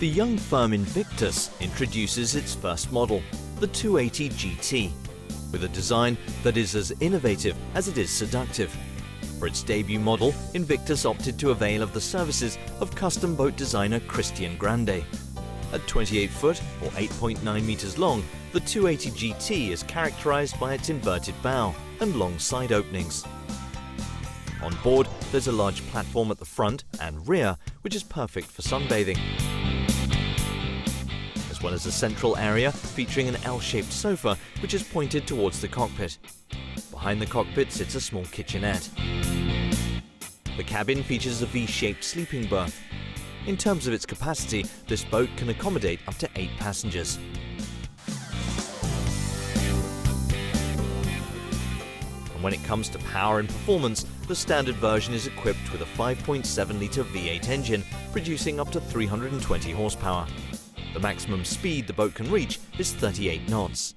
The young firm Invictus introduces its first model, the 280 GT, with a design that is as innovative as it is seductive. For its debut model, Invictus opted to avail of the services of custom boat designer Christian Grande. At 28 foot or 8.9 meters long, the 280 GT is characterized by its inverted bow and long side openings. On board, there's a large platform at the front and rear, which is perfect for sunbathing, as well as a central area featuring an L-shaped sofa which is pointed towards the cockpit. Behind the cockpit sits a small kitchenette. The cabin features a V-shaped sleeping berth. In terms of its capacity, this boat can accommodate up to 8 passengers. And when it comes to power and performance, the standard version is equipped with a 5.7-litre V8 engine, producing up to 320 horsepower. The maximum speed the boat can reach is 38 knots.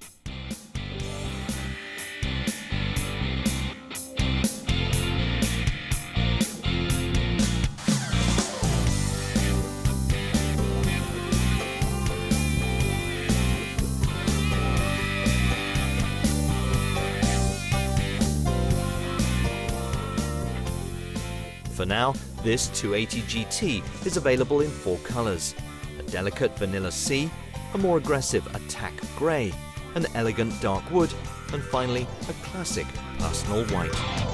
For now, this 280 GT is available in 4 colours: a delicate vanilla sea, a more aggressive attack grey, an elegant dark wood, and finally a classic personal white.